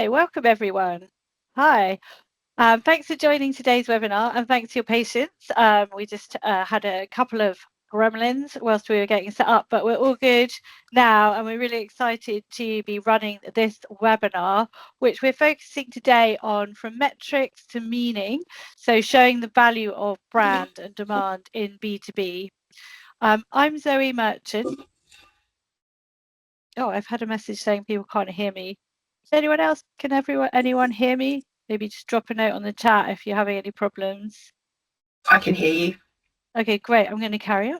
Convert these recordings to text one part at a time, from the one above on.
Hi, welcome everyone. Hi, thanks for joining today's webinar and thanks for your patience. We just had a couple of gremlins whilst we were getting set up, but we're all good now and we're really excited to be running this webinar, which we're focusing today on from metrics to meaning, so showing the value of brand and demand in B2B. I'm Zoe Merchant. Oh, I've had a message saying people can't hear me. Anyone else? Can anyone hear me? Maybe just drop a note on the chat if you're having any problems. I can hear you. Okay, great. I'm going to carry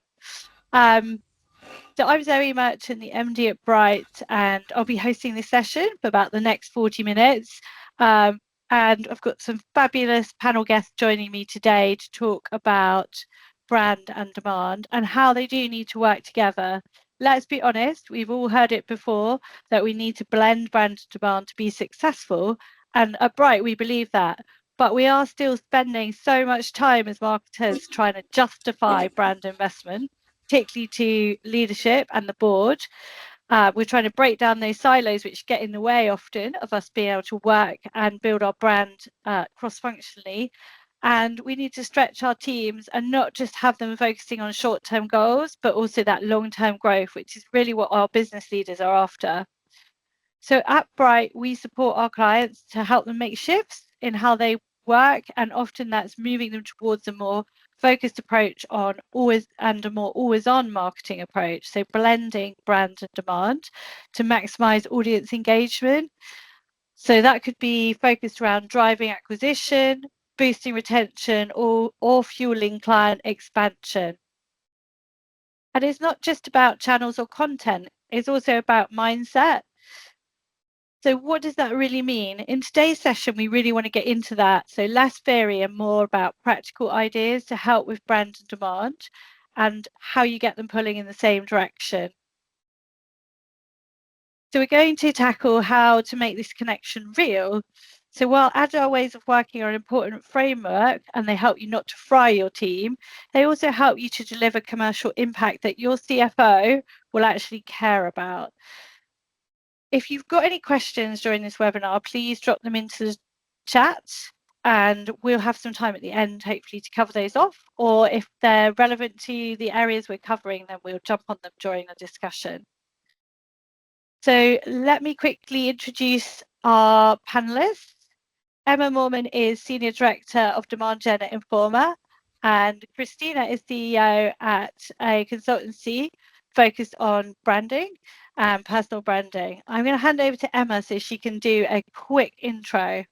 on. So I'm Zoe Merchant, the MD at Bright, and I'll be hosting this session for about the next 40 minutes. And I've got some fabulous panel guests joining me today to talk about brand and demand and how they do need to work together. Let's be honest, we've all heard it before that we need to blend brand and demand to be successful. And at Bright, we believe that. But we are still spending so much time as marketers trying to justify brand investment, particularly to leadership and the board. We're trying to break down those silos which get in the way often of us being able to work and build our brand cross-functionally. And we need to stretch our teams and not just have them focusing on short-term goals, but also that long-term growth, which is really what our business leaders are after. So at Bright, we support our clients to help them make shifts in how they work, and often that's moving them towards a more focused approach on a more always-on marketing approach. So blending brand and demand to maximize audience engagement. So that could be focused around driving acquisition, boosting retention, or fueling client expansion. And it's not just about channels or content, it's also about mindset. So what does that really mean? In today's session, we really want to get into that. So less theory and more about practical ideas to help with brand and demand and how you get them pulling in the same direction. So we're going to tackle how to make this connection real. So while agile ways of working are an important framework and they help you not to fry your team, they also help you to deliver commercial impact that your CFO will actually care about. If you've got any questions during this webinar, please drop them into the chat and we'll have some time at the end, hopefully, to cover those off. Or if they're relevant to the areas we're covering, then we'll jump on them during the discussion. So let me quickly introduce our panelists. Emma Moorman is Senior Director of Demand Gen at Informa, and Christina is CEO at a consultancy focused on branding and personal branding. I'm going to hand over to Emma so she can do a quick intro.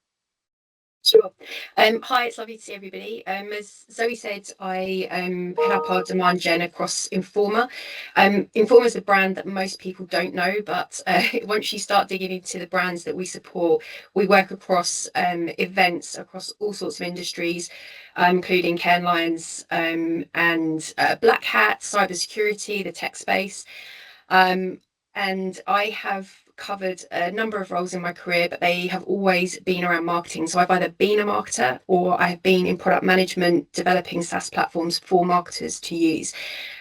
Sure. Hi, it's lovely to see everybody. As Zoe said, I head up our demand gen across Informa. Informa is a brand that most people don't know, but once you start digging into the brands that we support, we work across events across all sorts of industries, including Cairn Lions and Black Hat, cybersecurity, the tech space. And I have covered a number of roles in my career, but they have always been around marketing. So I've either been a marketer or I have been in product management, developing SaaS platforms for marketers to use.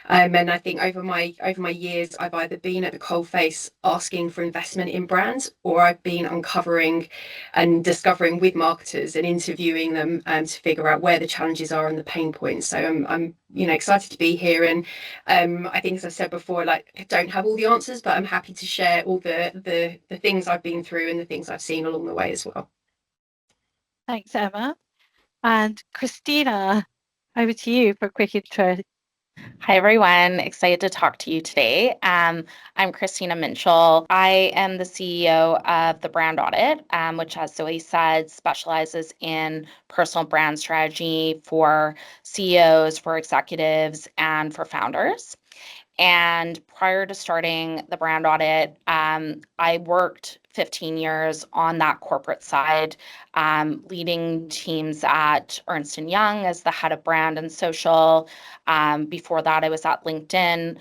And I think over my years, I've either been at the coalface asking for investment in brands, or I've been uncovering and discovering with marketers and interviewing them to figure out where the challenges are and the pain points. So I'm excited to be here, and I think, as I said before, I don't have all the answers, but I'm happy to share all the things I've been through and the things I've seen along the way as well. Thanks, Emma. And Christina, over to you for a quick intro. Hi, everyone. Excited to talk to you today. I'm Christina Minchell. I am the CEO of The Brand Audit, which, as Zoe said, specializes in personal brand strategy for CEOs, for executives, and for founders. And prior to starting The Brand Audit, I worked 15 years on that corporate side, leading teams at Ernst & Young as the head of brand and social. Before that, I was at LinkedIn,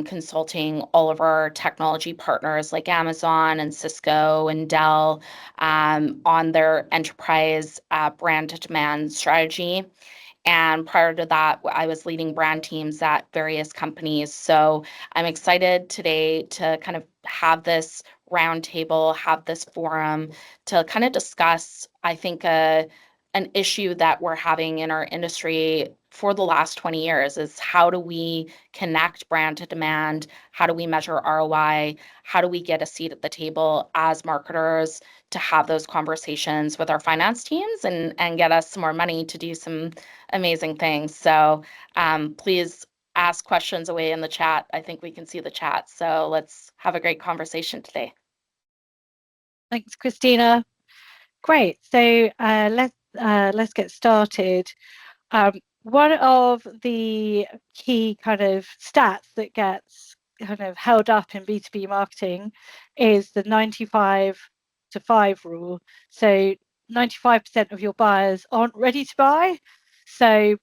consulting all of our technology partners like Amazon and Cisco and Dell on their enterprise brand to demand strategy. And prior to that, I was leading brand teams at various companies. So I'm excited today to kind of have this roundtable, have this forum to kind of discuss, I think, an issue that we're having in our industry for the last 20 years is how do we connect brand to demand? How do we measure ROI? How do we get a seat at the table as marketers to have those conversations with our finance teams and get us some more money to do some amazing things? So please ask questions away in the chat. I think we can see the chat. So let's have a great conversation today. Thanks, Christina. Great. So let's get started. One of the key kind of stats that gets kind of held up in B2B marketing is the 95 to 5 rule. So 95% of your buyers aren't ready to buy. So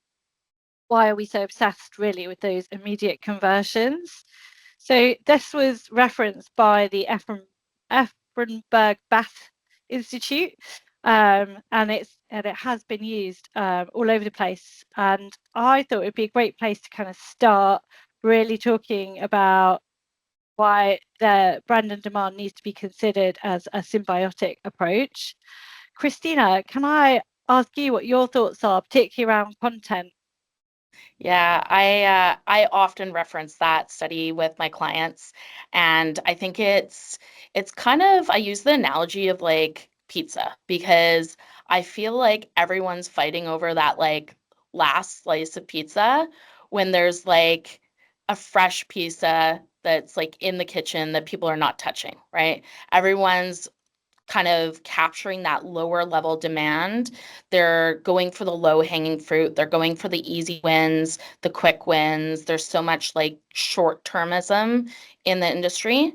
why are we so obsessed really with those immediate conversions? So this was referenced by the Ehrenberg Bath Institute, and it has been used all over the place. And I thought it'd be a great place to kind of start really talking about why the brand and demand needs to be considered as a symbiotic approach. Christina, can I ask you what your thoughts are, particularly around content? Yeah, I often reference that study with my clients, and I think it's kind of I use the analogy of like pizza because I feel like everyone's fighting over that like last slice of pizza when there's like a fresh pizza that's like in the kitchen that people are not touching, right? Everyone's kind of capturing that lower level demand. They're going for the low hanging fruit. They're going for the easy wins, the quick wins. There's so much like short termism in the industry.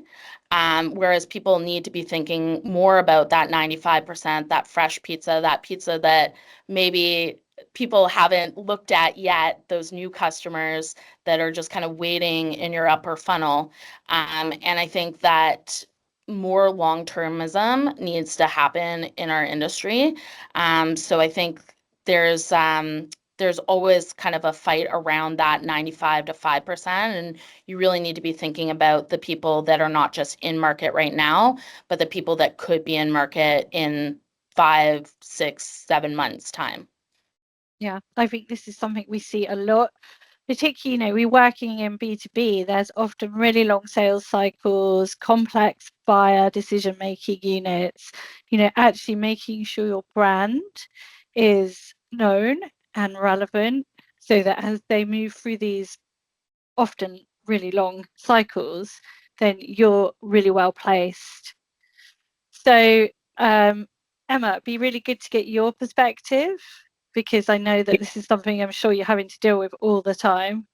Whereas people need to be thinking more about that 95%, that fresh pizza, that pizza that maybe people haven't looked at yet, those new customers that are just kind of waiting in your upper funnel. And I think that more long-termism needs to happen in our industry. So I think there's there's always kind of a fight around that 95 to 5%. And you really need to be thinking about the people that are not just in market right now, but the people that could be in market in 5, 6, 7 months time. Yeah, I think this is something we see a lot, particularly, we're working in B2B, there's often really long sales cycles, complex buyer decision-making units, actually making sure your brand is known and relevant so that as they move through these often really long cycles, then you're really well placed. So, Emma, it'd be really good to get your perspective because I know that this is something I'm sure you're having to deal with all the time.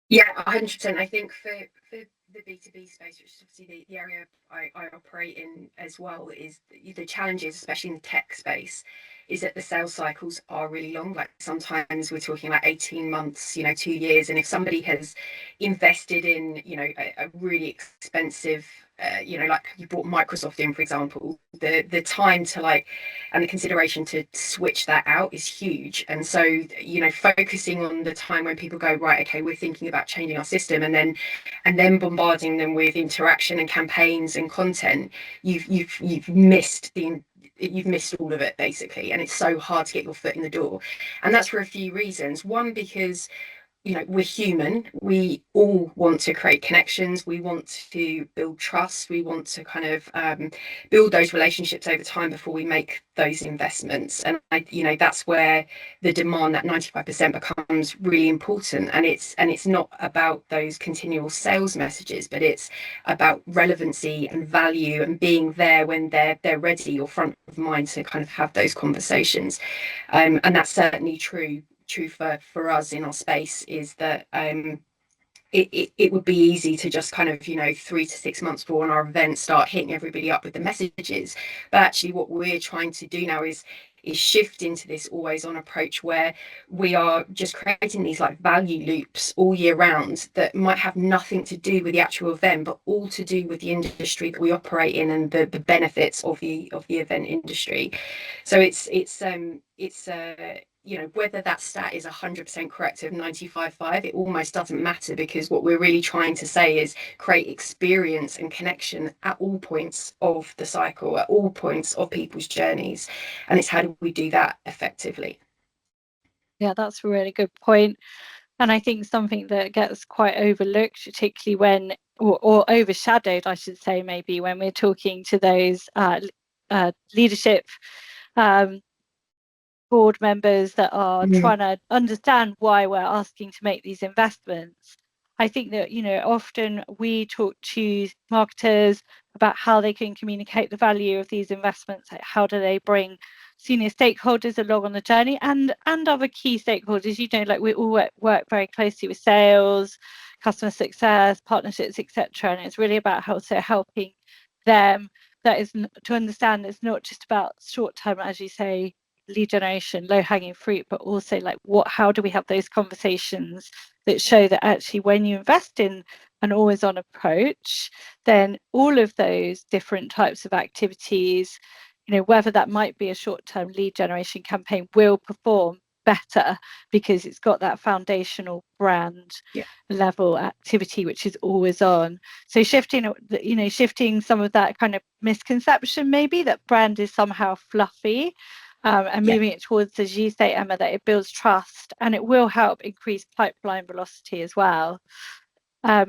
Yeah, 100%. I think for the B2B space, which is obviously the area I operate in as well, is the challenges, especially in the tech space, is that the sales cycles are really long. Like sometimes we're talking about 18 months, 2 years. And if somebody has invested in, a really expensive, like you brought Microsoft in, for example, the time to and the consideration to switch that out is huge. And so, focusing on the time when people go, right, okay, we're thinking about changing our system, and then bombarding them with interaction and campaigns and content, you've missed all of it basically, and it's so hard to get your foot in the door. And that's for a few reasons. One, because we're human. We all want to create connections. We want to build trust. We want to kind of build those relationships over time before we make those investments. And that's where the demand, that 95%, becomes really important. And it's not about those continual sales messages, but it's about relevancy and value and being there when they're ready or front of mind to kind of have those conversations. And that's certainly true for us in our space, is that it would be easy to just kind of 3 to 6 months before on our event start hitting everybody up with the messages. But actually what we're trying to do now is shift into this always on approach, where we are just creating these like value loops all year round that might have nothing to do with the actual event, but all to do with the industry that we operate in and the benefits of the event industry. So it's whether that stat is 100% correct of 95.5, it almost doesn't matter, because what we're really trying to say is create experience and connection at all points of the cycle, at all points of people's journeys, and it's how do we do that effectively. Yeah, that's a really good point. And I think something that gets quite overlooked, particularly when, or overshadowed, I should say, maybe when we're talking to those leadership board members that are trying to understand why we're asking to make these investments. I think that, often we talk to marketers about how they can communicate the value of these investments. Like, how do they bring senior stakeholders along on the journey, and other key stakeholders? Like, we all work very closely with sales, customer success, partnerships, etc. And it's really about helping them. That is to understand it's not just about short term, as you say, lead generation, low hanging fruit, but also like how do we have those conversations that show that actually when you invest in an always on approach, then all of those different types of activities, whether that might be a short-term lead generation campaign, will perform better because it's got that foundational brand level activity which is always on. So shifting some of that kind of misconception, maybe that brand is somehow fluffy, and moving it towards, as you say, Emma, that it builds trust and it will help increase pipeline velocity as well. So,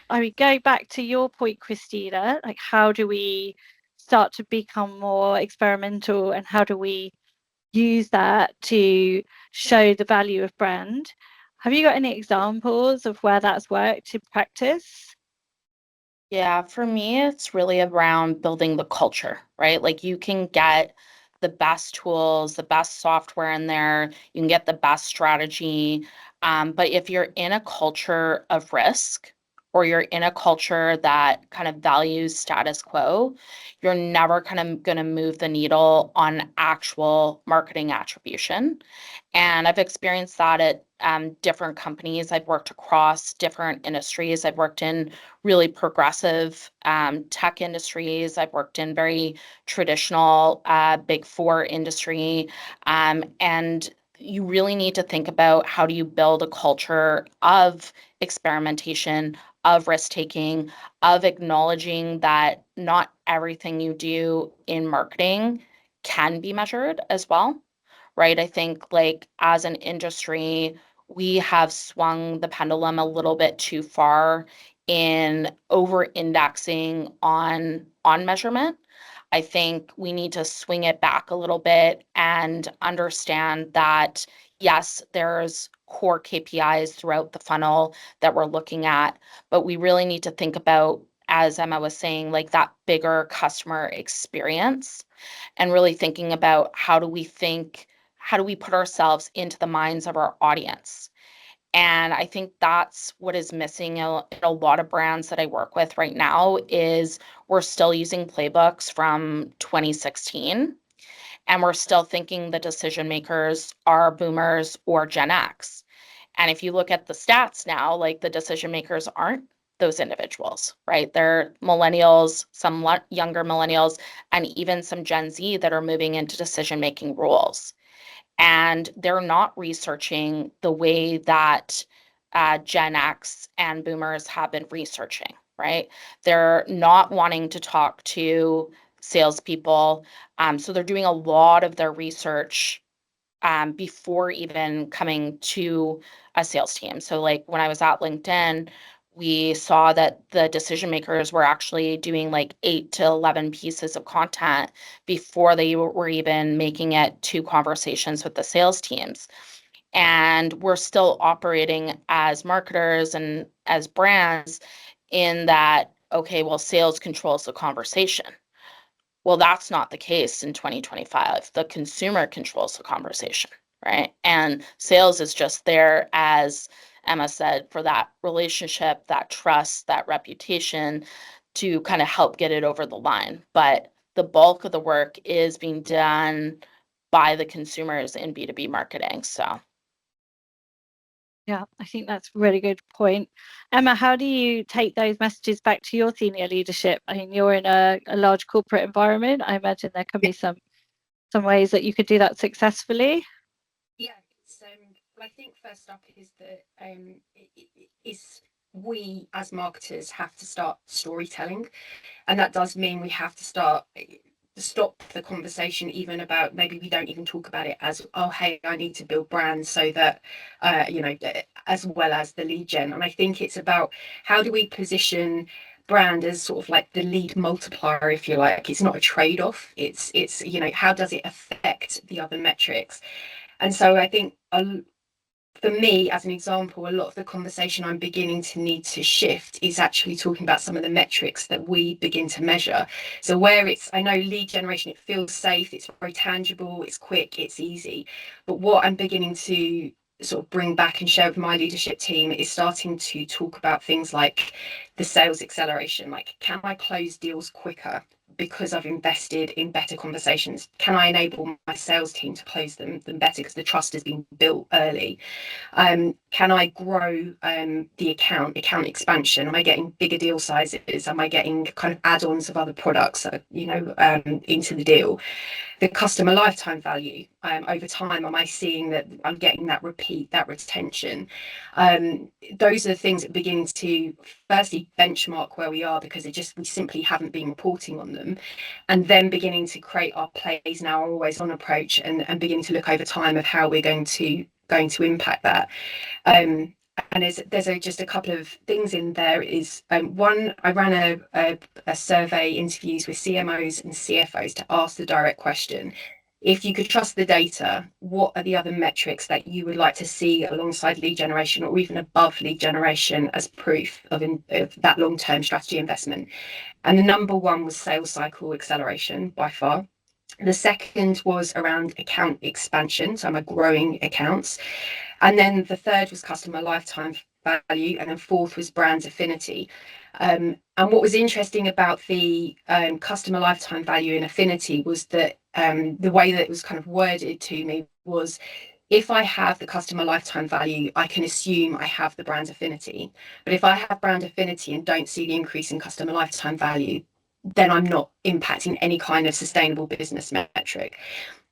I mean, going back to your point, Christina, like, how do we start to become more experimental, and how do we use that to show the value of brand? Have you got any examples of where that's worked in practice? Yeah, for me, it's really around building the culture, right? Like you can get the best tools, the best software in there, you can get the best strategy. But if you're in a culture of risk, or you're in a culture that kind of values status quo, you're never kind of going to move the needle on actual marketing attribution. And I've experienced that at different companies. I've worked across different industries. I've worked in really progressive tech industries. I've worked in very traditional big four industry. And you really need to think about how do you build a culture of experimentation, of risk taking, of acknowledging that not everything you do in marketing can be measured as well, right? I think like as an industry, we have swung the pendulum a little bit too far in over indexing on measurement. I think we need to swing it back a little bit and understand that yes, there's core KPIs throughout the funnel that we're looking at, but we really need to think about, as Emma was saying, like that bigger customer experience, and really thinking about how do we put ourselves into the minds of our audience. And I think that's what is missing in a lot of brands that I work with right now is we're still using playbooks from 2016, and we're still thinking the decision makers are boomers or Gen X. And if you look at the stats now, like the decision makers aren't those individuals, right? They're millennials, some younger millennials, and even some Gen Z that are moving into decision making roles. And they're not researching the way that Gen X and boomers have been researching, right? They're not wanting to talk to salespeople. So they're doing a lot of their research before even coming to a sales team. So, like when I was at LinkedIn, we saw that the decision makers were actually doing like 8 to 11 pieces of content before they were even making it to conversations with the sales teams. And we're still operating as marketers and as brands in that, okay, well, sales controls the conversation. Well, that's not the case in 2025. The consumer controls the conversation, right? And sales is just there, as Emma said, for that relationship, that trust, that reputation to kind of help get it over the line. But the bulk of the work is being done by the consumers in B2B marketing. So, Yeah, I think that's a really good point. Emma, how do you take those messages back to your senior leadership? I mean, you're in a large corporate environment. I imagine there can be some some ways that you could do that successfully? Yeah, I think first up is that is we as marketers have to start storytelling, and that does mean we have to stop the conversation even about, maybe we don't even talk about it as, oh hey, I need to build brands so that as well as the lead gen. And I think it's about, how do we position brand as sort of like the lead multiplier, if you like. It's not a trade-off, it's how does it affect the other metrics. And so I think for me, as an example, a lot of the conversation I'm beginning to need to shift is actually talking about some of the metrics that we begin to measure. So where I know lead generation, it feels safe, it's very tangible, it's quick, it's easy. But what I'm beginning to sort of bring back and share with my leadership team is starting to talk about things like the sales acceleration. Like, can I close deals quicker because I've invested in better conversations? Can I enable my sales team to close them better because the trust has been built early? Can I grow the account expansion? Am I getting bigger deal sizes? Am I getting kind of add-ons of other products, into the deal? The customer lifetime value, over time, am I seeing that I'm getting that repeat, that retention? Those are the things that begin to firstly benchmark where we are, because we simply haven't been reporting on them, and then beginning to create our plays now, our always on approach, and beginning to look over time of how we're going to impact that. And there's just a couple of things in there. Is one, I ran a survey, interviews with CMOs and CFOs, to ask the direct question: if you could trust the data, what are the other metrics that you would like to see alongside lead generation, or even above lead generation, as proof of that long-term strategy investment? And the number one was sales cycle acceleration, by far. The second was around account expansion, so am I growing accounts? And then the third was customer lifetime value, and then fourth was brand affinity. And what was interesting about the customer lifetime value and affinity was that the way that it was kind of worded to me was, if I have the customer lifetime value, I can assume I have the brand affinity. But if I have brand affinity and don't see the increase in customer lifetime value, then I'm not impacting any kind of sustainable business metric.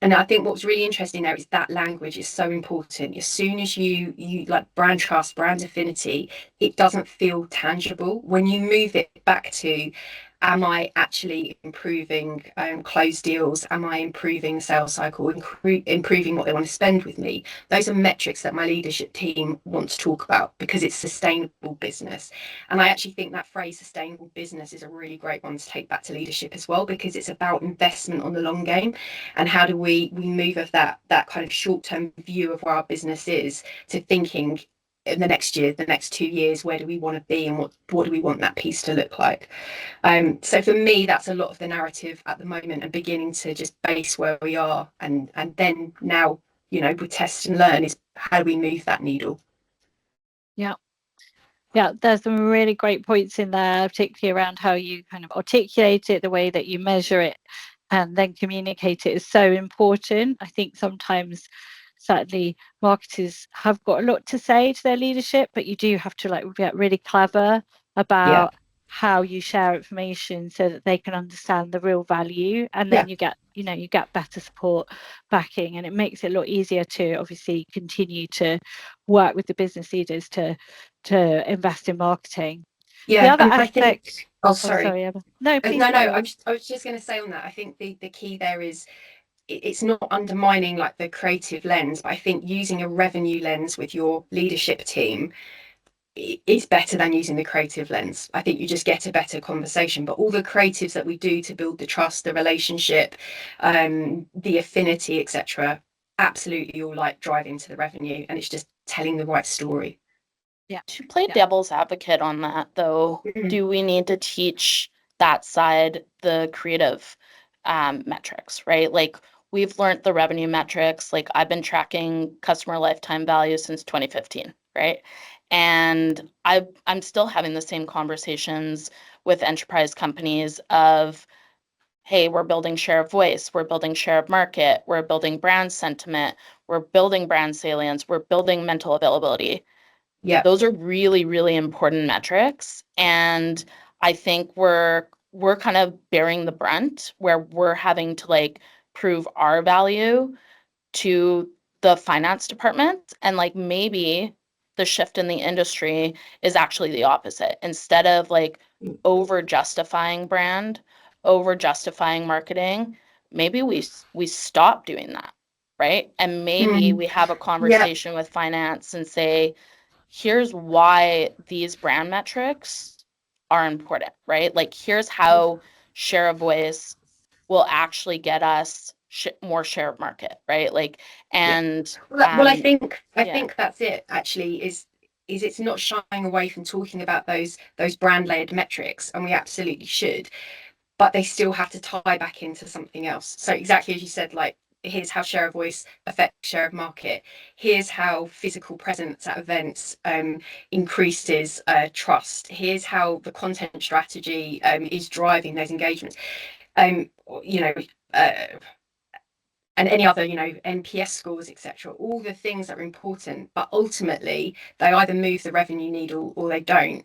And I think what's really interesting there is that language is so important. As soon as you like brand trust, brand affinity, it doesn't feel tangible. When you move it back to, am I actually improving closed deals? Am I improving sales cycle, improving what they want to spend with me? Those are metrics that my leadership team want to talk about, because it's sustainable business. And I actually think that phrase sustainable business is a really great one to take back to leadership as well, because it's about investment on the long game. And how do we move of that kind of short-term view of where our business is, to thinking in the next year, the next 2 years, where do we want to be, and what do we want that piece to look like? So for me, that's a lot of the narrative at the moment, and beginning to just base where we are, and then now, with test and learn, is how do we move that needle? Yeah, there's some really great points in there, particularly around how you kind of articulate it, the way that you measure it, and then communicate it is so important. I think sometimes, certainly, marketers have got a lot to say to their leadership, but you do have to get really clever about how you share information so that they can understand the real value, and then you get better support backing, and it makes it a lot easier to obviously continue to work with the business leaders to invest in marketing. The other aspect. Sorry, Emma. No, please. No. I was just going to say on that. I think the key there is, it's not undermining like the creative lens, but I think using a revenue lens with your leadership team is better than using the creative lens. I think you just get a better conversation. But all the creatives that we do to build the trust, the relationship, the affinity, etc., absolutely all like drive into the revenue, and it's just telling the right story. To play devil's advocate on that, though, do we need to teach that side the creative metrics, right? Like, we've learned the revenue metrics. Like, I've been tracking customer lifetime value since 2015, right? And I'm still having the same conversations with enterprise companies of, hey, we're building share of voice, we're building share of market, we're building brand sentiment, we're building brand salience, we're building mental availability. Yeah, those are really, really important metrics. And I think we're kind of bearing the brunt, where we're having to like prove our value to the finance department. And like maybe the shift in the industry is actually the opposite. Instead of like over justifying brand, over justifying marketing, maybe we stop doing that, right? And maybe we have a conversation with finance and say, here's why these brand metrics are important, right? Like here's how share of voice will actually get us more share of market, right? Like, and well, I think yeah. that's it. Actually, is it's not shying away from talking about those brand layered metrics, and we absolutely should, but they still have to tie back into something else. So exactly as you said, like here's how share of voice affects share of market. Here's how physical presence at events increases trust. Here's how the content strategy is driving those engagements. You know, and any other, NPS scores, etc. All the things that are important, but ultimately they either move the revenue needle or they don't.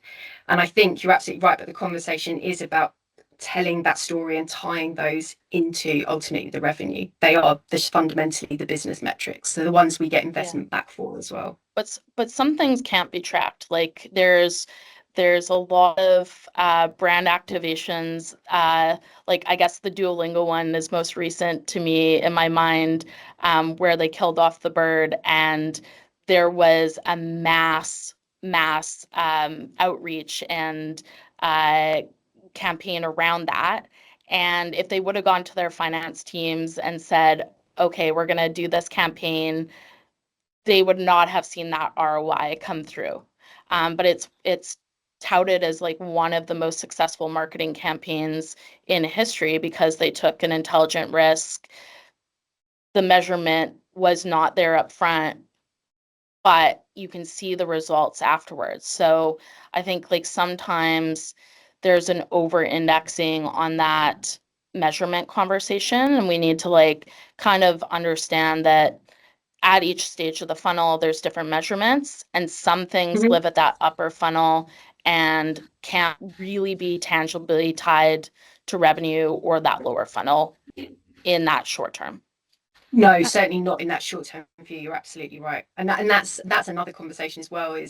And I think you're absolutely right, but the conversation is about telling that story and tying those into ultimately the revenue. They are just fundamentally the business metrics. They're the ones we get investment back for as well. But some things can't be tracked. Like there's a lot of brand activations. Like I guess the Duolingo one is most recent to me in my mind, where they killed off the bird, and there was a mass outreach and campaign around that. And if they would have gone to their finance teams and said, okay, we're going to do this campaign, they would not have seen that ROI come through. But it's touted as like one of the most successful marketing campaigns in history because they took an intelligent risk. The measurement was not there up front, but you can see the results afterwards. So I think like sometimes there's an over indexing on that measurement conversation, and we need to like kind of understand that at each stage of the funnel, there's different measurements, and some things live at that upper funnel and can't really be tangibly tied to revenue or that lower funnel in that short term. No, certainly not in that short-term view. You're absolutely right, and that's another conversation as well.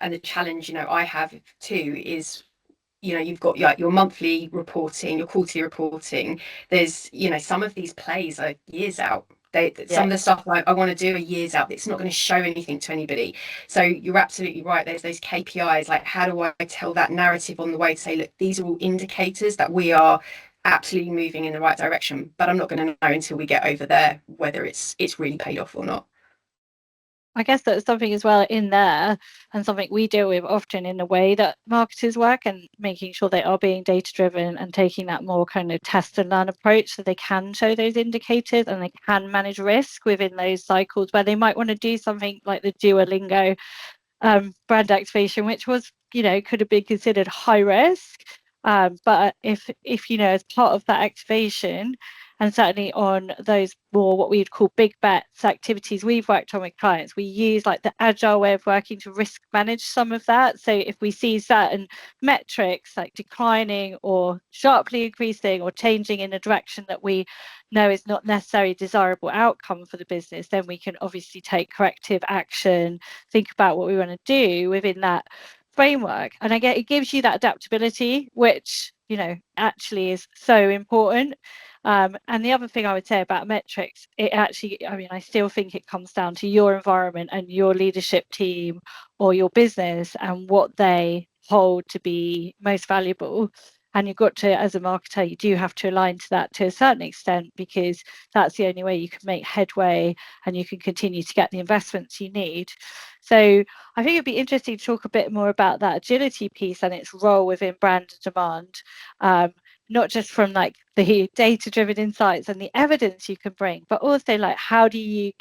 And the challenge, I have too is, you've got your monthly reporting, your quarterly reporting. There's, some of these plays are years out. Some of the stuff I want to do are years out. It's not going to show anything to anybody. So you're absolutely right. There's those KPIs. Like, how do I tell that narrative on the way to say, look, these are all indicators that we are absolutely moving in the right direction, but I'm not going to know until we get over there whether it's really paid off or not. I guess that's something as well in there, and something we deal with often in the way that marketers work, and making sure they are being data driven and taking that more kind of test and learn approach, so they can show those indicators and they can manage risk within those cycles where they might want to do something like the Duolingo brand activation, which was, could have been considered high risk. But if as part of that activation, and certainly on those more what we'd call big bets activities we've worked on with clients, we use like the agile way of working to risk manage some of that. So if we see certain metrics like declining or sharply increasing or changing in a direction that we know is not necessarily a desirable outcome for the business, then we can obviously take corrective action, think about what we want to do within that framework. And it gives you that adaptability, which actually is so important. And the other thing I would say about metrics, I still think it comes down to your environment and your leadership team or your business and what they hold to be most valuable. And you've got to, as a marketer, you do have to align to that to a certain extent, because that's the only way you can make headway and you can continue to get the investments you need. So I think it'd be interesting to talk a bit more about that agility piece and its role within brand demand, not just from like the data-driven insights and the evidence you can bring, but also like how do you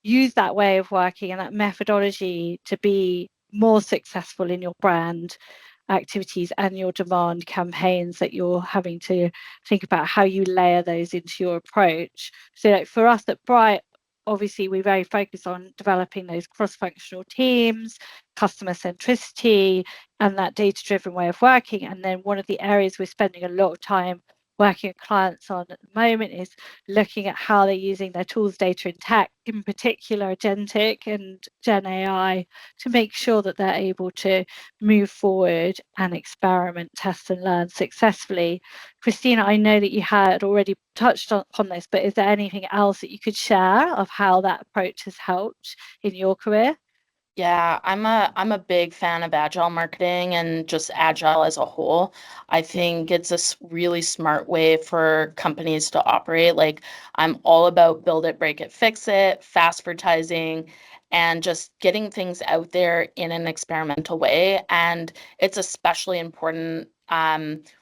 use that way of working and that methodology to be more successful in your brand activities and your demand campaigns that you're having to think about how you layer those into your approach. So like for us at Bright, obviously we're very focused on developing those cross-functional teams, customer centricity, and that data-driven way of working. And then one of the areas we're spending a lot of time working with clients on at the moment is looking at how they're using their tools, data and tech, in particular agentic and Gen AI, to make sure that they're able to move forward and experiment, test and learn successfully. Christina, I know that you had already touched on this, but is there anything else that you could share of how that approach has helped in your career? Yeah, I'm a big fan of agile marketing and just agile as a whole. I think it's a really smart way for companies to operate. Like I'm all about build it, break it, fix it, fast advertising, and just getting things out there in an experimental way. And it's especially important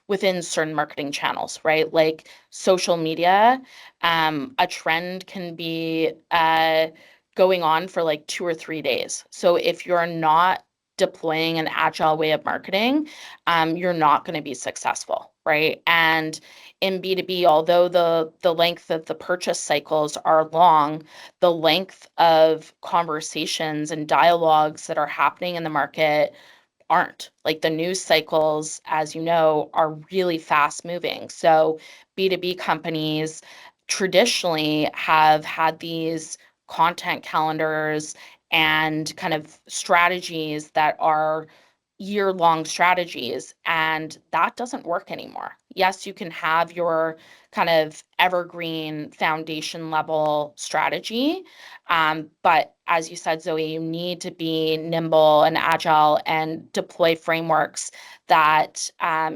within certain marketing channels, right? Like social media. A trend can be going on for like 2 or 3 days. So if you're not deploying an agile way of marketing, you're not going to be successful, right? And in B2B, although the length of the purchase cycles are long, the length of conversations and dialogues that are happening in the market aren't. Like the news cycles, as you know, are really fast moving. So B2B companies traditionally have had these content calendars and kind of strategies that are year-long strategies, and that doesn't work anymore. Yes, you can have your kind of evergreen foundation level strategy, but as you said, Zoe, you need to be nimble and agile and deploy frameworks that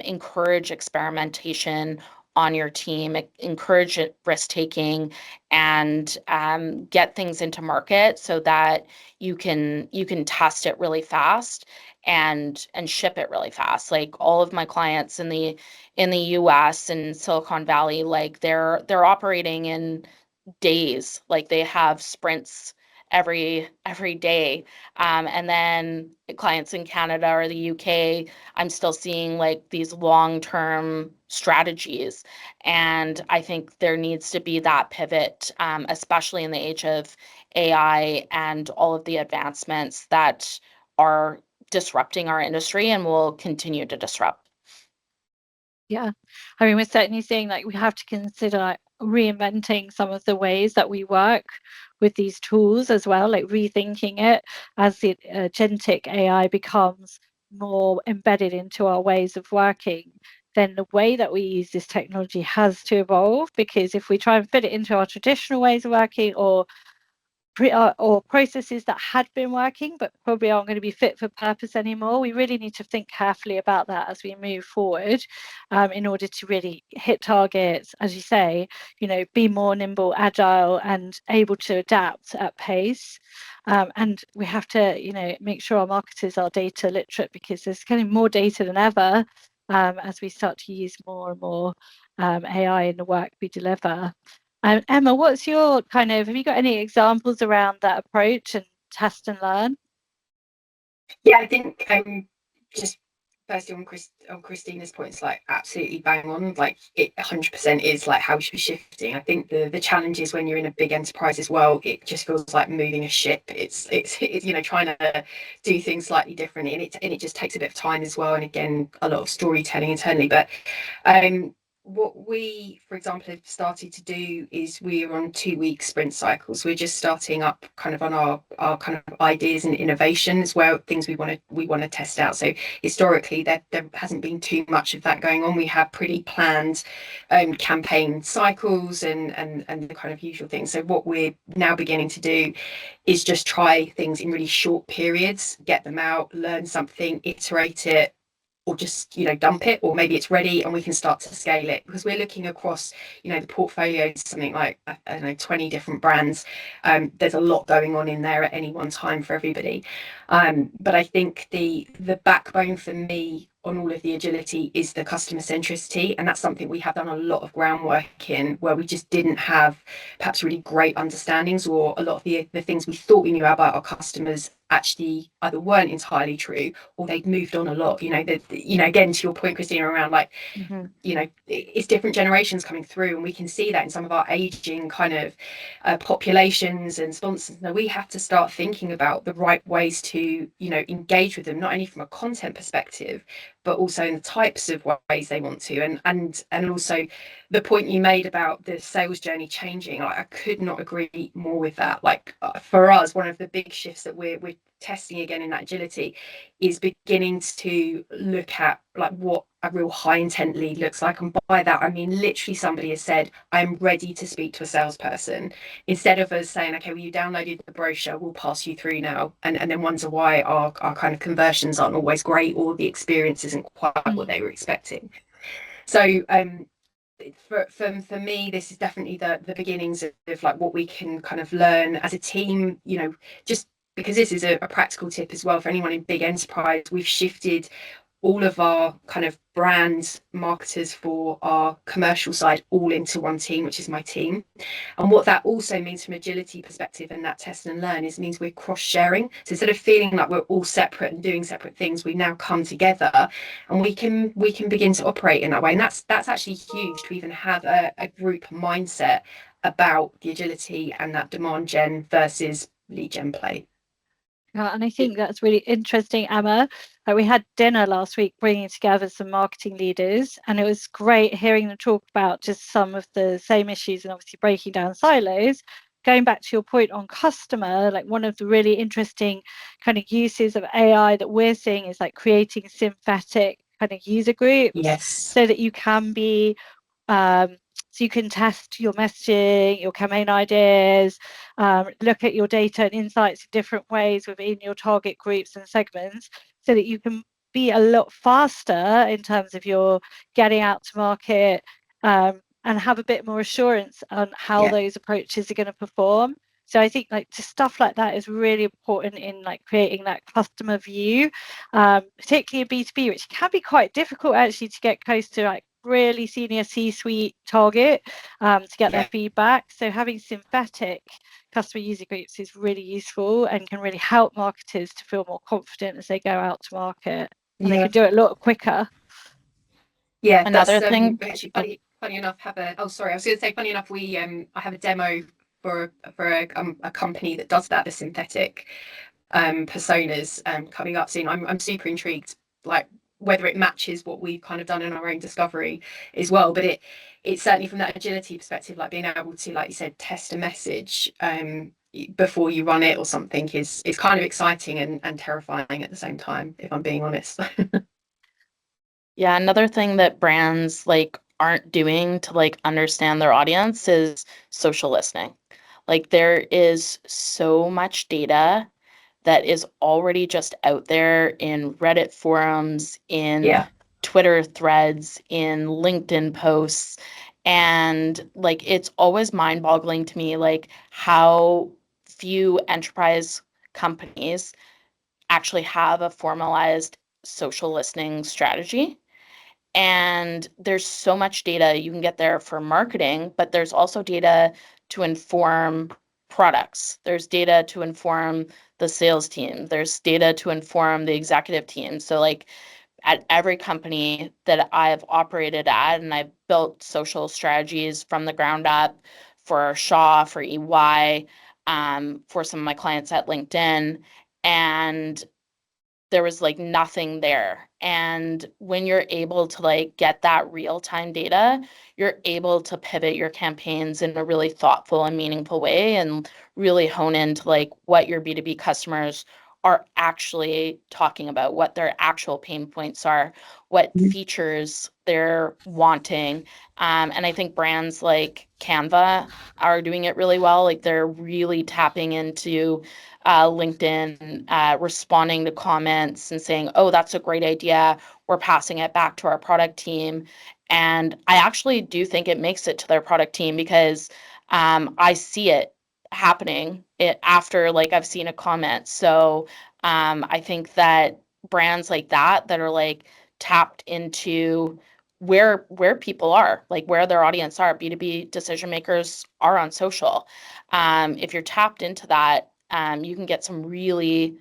encourage experimentation on your team, encourage risk taking, and get things into market so that you can test it really fast and ship it really fast. Like all of my clients in the US and Silicon Valley, like they're operating in days. Like they have sprints every day. And then clients in Canada or the UK, I'm still seeing like these long-term strategies. And I think there needs to be that pivot, especially in the age of AI and all of the advancements that are disrupting our industry and will continue to disrupt. Yeah, I mean, we're certainly seeing like we have to consider like reinventing some of the ways that we work with these tools as well, like rethinking it as the agentic AI becomes more embedded into our ways of working. Then the way that we use this technology has to evolve, because if we try and fit it into our traditional ways of working or processes that had been working but probably aren't going to be fit for purpose anymore, we really need to think carefully about that as we move forward, in order to really hit targets, as you say, be more nimble, agile and able to adapt at pace. And we have to make sure our marketers are data literate, because there's kind of more data than ever, as we start to use more and more AI in the work we deliver. Emma, what's your have you got any examples around that approach and test and learn? Yeah, I think just firstly on Christina's points, like absolutely bang on. Like it 100% is like how we should be shifting. I think the challenge is when you're in a big enterprise as well, it just feels like moving a ship. It's trying to do things slightly differently, and it just takes a bit of time as well. And again, a lot of storytelling internally, but what we, for example, have started to do is we're on 2-week sprint cycles. We're just starting up kind of on our kind of ideas and innovations, where things we want to test out. So historically, there hasn't been too much of that going on. We have pretty planned campaign cycles and the kind of usual things. So what we're now beginning to do is just try things in really short periods, get them out, learn something, iterate it, or just dump it, or maybe it's ready and we can start to scale it, because we're looking across the portfolio is something like I don't know, 20 different brands. There's a lot going on in there at any one time for everybody, but I think the backbone for me on all of the agility is the customer centricity, and that's something we have done a lot of groundwork in, where we just didn't have perhaps really great understandings, or a lot of the things we thought we knew about our customers actually either weren't entirely true, or they'd moved on a lot. Again, to your point, Christina, around like it's different generations coming through, and we can see that in some of our aging kind of populations and sponsors. Now we have to start thinking about the right ways to engage with them, not only from a content perspective, but also in the types of ways they want to. And also the point you made about the sales journey changing, like, I could not agree more with that. Like, for us, one of the big shifts that we're testing again in that agility is beginning to look at like what a real high intent lead looks like. And by that I mean literally somebody has said, I'm ready to speak to a salesperson, instead of us saying, okay, well, you downloaded the brochure, we'll pass you through now, and then wonder why our kind of conversions aren't always great, or the experience isn't quite what they were expecting. So for me, this is definitely the beginnings of like what we can kind of learn as a team, you know, just because this is a practical tip as well for anyone in big enterprise. We've shifted all of our kind of brand marketers for our commercial side all into one team, which is my team. And what that also means from agility perspective and that test and learn is means we're cross sharing. So instead of feeling like we're all separate and doing separate things, we now come together and we can begin to operate in that way. And that's actually huge to even have a group mindset about the agility and that demand gen versus lead gen play. And I think that's really interesting, Emma. We had dinner last week bringing together some marketing leaders, and it was great hearing them talk about just some of the same issues and obviously breaking down silos. Going back to your point on customer, like one of the really interesting kind of uses of AI that we're seeing is like creating synthetic kind of user groups, Yes. so that you can be so you can test your messaging, your campaign ideas, look at your data and insights in different ways within your target groups and segments, so that you can be a lot faster in terms of your getting out to market, and have a bit more assurance on how those approaches are going to perform. So I think like just stuff like that is really important in like creating that customer view, particularly in B2B, which can be quite difficult actually to get close to like really senior C-suite target, to get their feedback. So having synthetic customer user groups is really useful and can really help marketers to feel more confident as they go out to market, and they can do it a lot quicker. Yeah, Another that's thing. actually funny enough. I was going to say, funny enough, I have a demo for a company that does that, the synthetic personas, coming up soon. I'm super intrigued, like whether it matches what we've kind of done in our own discovery as well. But it's certainly from that agility perspective, like being able to, like you said, test a message before you run it or something is kind of exciting and terrifying at the same time, if I'm being honest. Yeah, another thing that brands like aren't doing to like understand their audience is social listening. Like there is so much data that is already just out there in Reddit forums, in Twitter threads, in LinkedIn posts. And like it's always mind-boggling to me like how few enterprise companies actually have a formalized social listening strategy. And there's so much data you can get there for marketing, but there's also data to inform products. There's data to inform the sales team. There's data to inform the executive team. So like at every company that I've operated at, and I've built social strategies from the ground up for Shaw, for EY, for some of my clients at LinkedIn, and there was like nothing there. And when you're able to like get that real-time data, you're able to pivot your campaigns in a really thoughtful and meaningful way and really hone into like what your B2B customers are actually talking about, what their actual pain points are, what features they're wanting. And I think brands like Canva are doing it really well. Like they're really tapping into LinkedIn, responding to comments and saying, oh, that's a great idea. We're passing it back to our product team. And I actually do think it makes it to their product team because I see it happening after like I've seen a comment. So I think that brands like that are like tapped into where people are, like where their audience are. B2B decision makers are on social. If you're tapped into that, you can get some really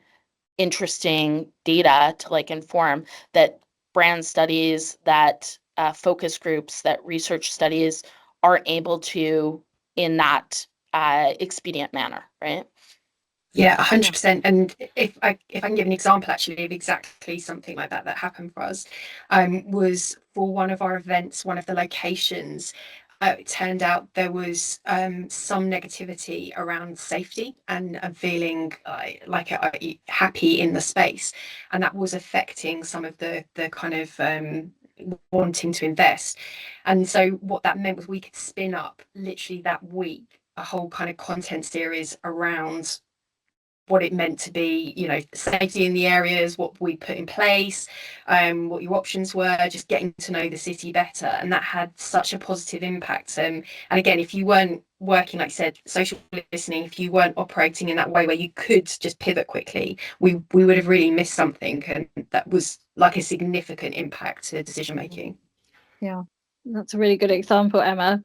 interesting data to like inform that brand studies, that focus groups, that research studies aren't able to in that expedient manner, right? Yeah, 100%. And if I can give an example actually of exactly something like that happened for us, was for one of our events, one of the locations. It turned out there was some negativity around safety and feeling happy in the space, and that was affecting some of the kind of wanting to invest. And so what that meant was we could spin up literally that week a whole kind of content series around what it meant to be, safety in the areas, what we put in place, what your options were, just getting to know the city better. And that had such a positive impact. And again, if you weren't working, like I said, social listening, if you weren't operating in that way where you could just pivot quickly, we would have really missed something. And that was like a significant impact to decision making. Yeah, that's a really good example, Emma.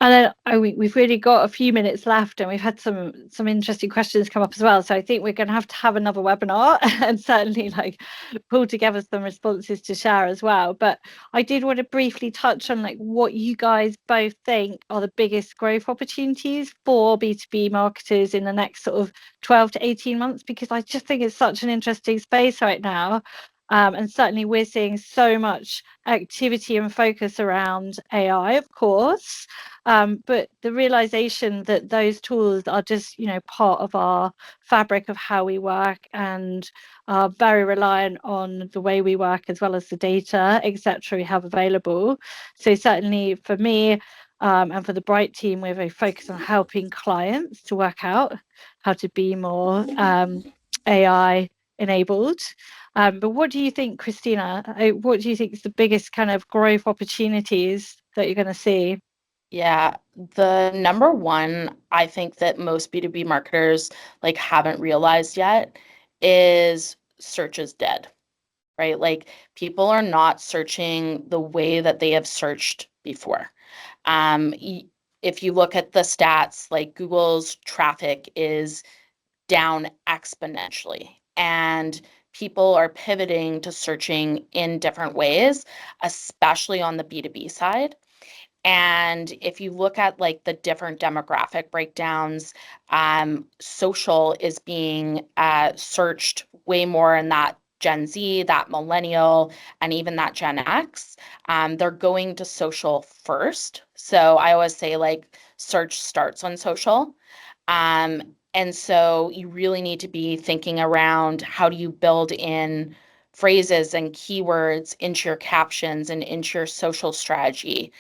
And then we've really got a few minutes left, and we've had some interesting questions come up as well. So I think we're going to have another webinar and certainly like pull together some responses to share as well. But I did want to briefly touch on like what you guys both think are the biggest growth opportunities for B2B marketers in the next sort of 12 to 18 months, because I just think it's such an interesting space right now. And certainly we're seeing so much activity and focus around AI, of course. But the realization that those tools are just, part of our fabric of how we work and are very reliant on the way we work as well as the data, etc. we have available. So certainly for me and for the Bright team, we're very focused on helping clients to work out how to be more AI enabled. But what do you think, Christina? What do you think is the biggest kind of growth opportunities that you're going to see? Yeah, the number one I think that most B2B marketers like haven't realized yet is search is dead, right? Like people are not searching the way that they have searched before. Um, y- if you look at the stats, like Google's traffic is down exponentially, and people are pivoting to searching in different ways, especially on the B2B side. And if you look at like the different demographic breakdowns, social is being searched way more in that Gen Z, that millennial, and even that Gen X. They're going to social first. So I always say like search starts on social. And so you really need to be thinking around how do you build in phrases and keywords into your captions and into your social strategy.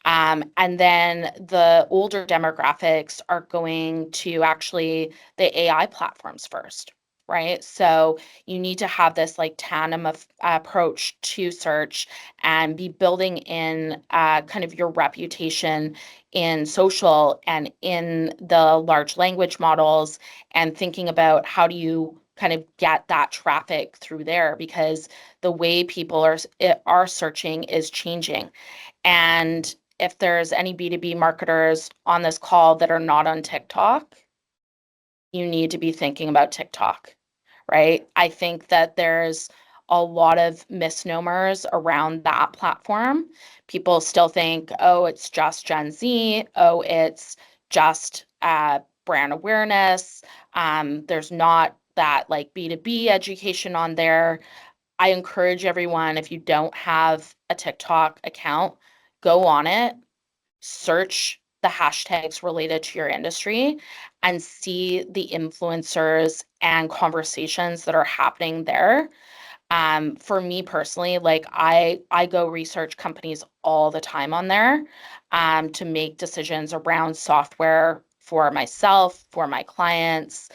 And then the older demographics are going to actually the AI platforms first, right? So you need to have this like tandem of approach to search and be building in kind of your reputation in social and in the large language models, and thinking about how do you kind of get that traffic through there, because the way people are searching is changing. And if there's any B2B marketers on this call that are not on TikTok, you need to be thinking about TikTok, right? I think that there's a lot of misnomers around that platform. People still think, oh, it's just Gen Z. Oh, it's just brand awareness. There's not that like B2B education on there. I encourage everyone, if you don't have a TikTok account, go on it, search the hashtags related to your industry, and see the influencers and conversations that are happening there. For me personally, like I go research companies all the time on there to make decisions around software for myself, for my clients.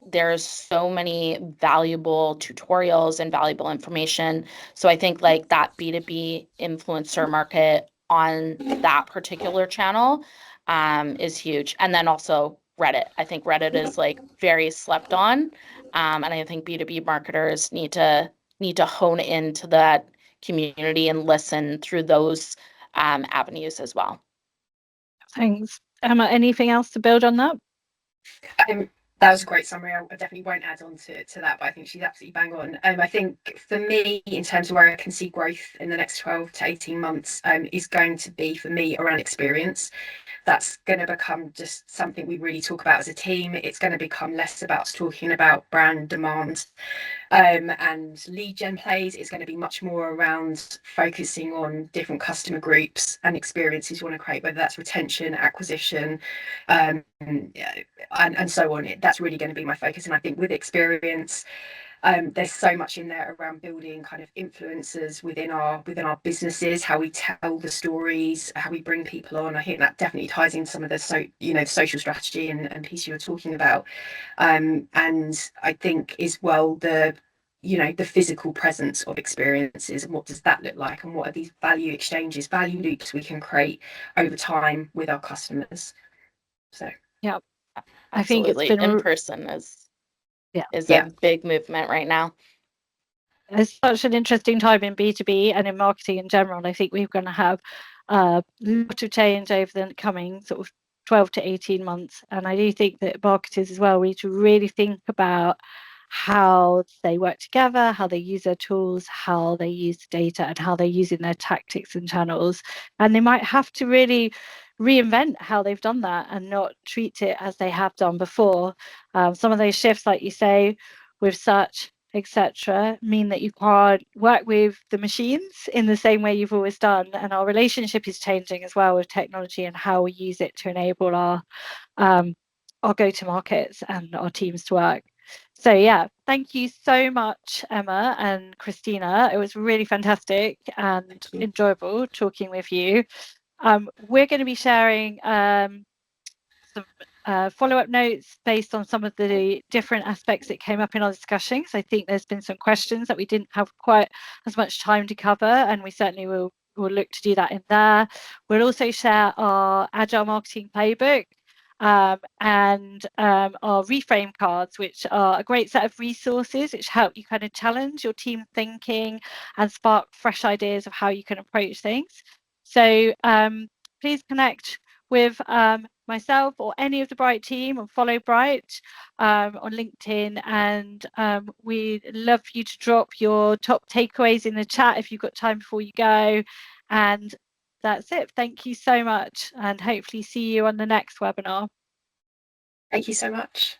There's so many valuable tutorials and valuable information. So I think like that B2B influencer market on that particular channel is huge. And then also Reddit. I think Reddit is like very slept on. And I think B2B marketers need to hone into that community and listen through those avenues as well. Thanks. Emma, anything else to build on that? That was a great summary. I definitely won't add on to that, but I think she's absolutely bang on. I think for me, in terms of where I can see growth in the next 12 to 18 months, is going to be for me around experience. That's going to become just something we really talk about as a team. It's going to become less about us talking about brand demand and lead gen plays. It's going to be much more around focusing on different customer groups and experiences you want to create, whether that's retention, acquisition, and so on. That's really going to be my focus. And I think with experience, there's so much in there around building kind of influencers within our businesses, how we tell the stories, how we bring people on. I think that definitely ties in some of the social strategy and piece you were talking about. And I think as well the physical presence of experiences, and what does that look like, and what are these value exchanges, value loops we can create over time with our customers. So yeah, I think it's absolutely. been In person is Yeah. a big movement right now. It's such an interesting time in B2B and in marketing in general. I think we're going to have a lot of change over the coming sort of 12 to 18 months. And I do think that marketers as well, we need to really think about how they work together, how they use their tools, how they use data, and how they're using their tactics and channels. And they might have to really reinvent how they've done that and not treat it as they have done before. Some of those shifts, like you say, with such etc., mean that you can't work with the machines in the same way you've always done. And our relationship is changing as well with technology and how we use it to enable our go-to-markets and our teams to work. So yeah, thank you so much, Emma and Christina. It was really fantastic and enjoyable talking with you. We're going to be sharing some follow-up notes based on some of the different aspects that came up in our discussion. So I think there's been some questions that we didn't have quite as much time to cover, and we certainly will look to do that in there. We'll also share our Agile Marketing Playbook and our reframe cards, which are a great set of resources which help you kind of challenge your team thinking and spark fresh ideas of how you can approach things. So please connect with myself or any of the Bright team, or follow Bright on LinkedIn, and we'd love you to drop your top takeaways in the chat if you've got time before you go. And that's it. Thank you so much, and hopefully see you on the next webinar. Thank you so much.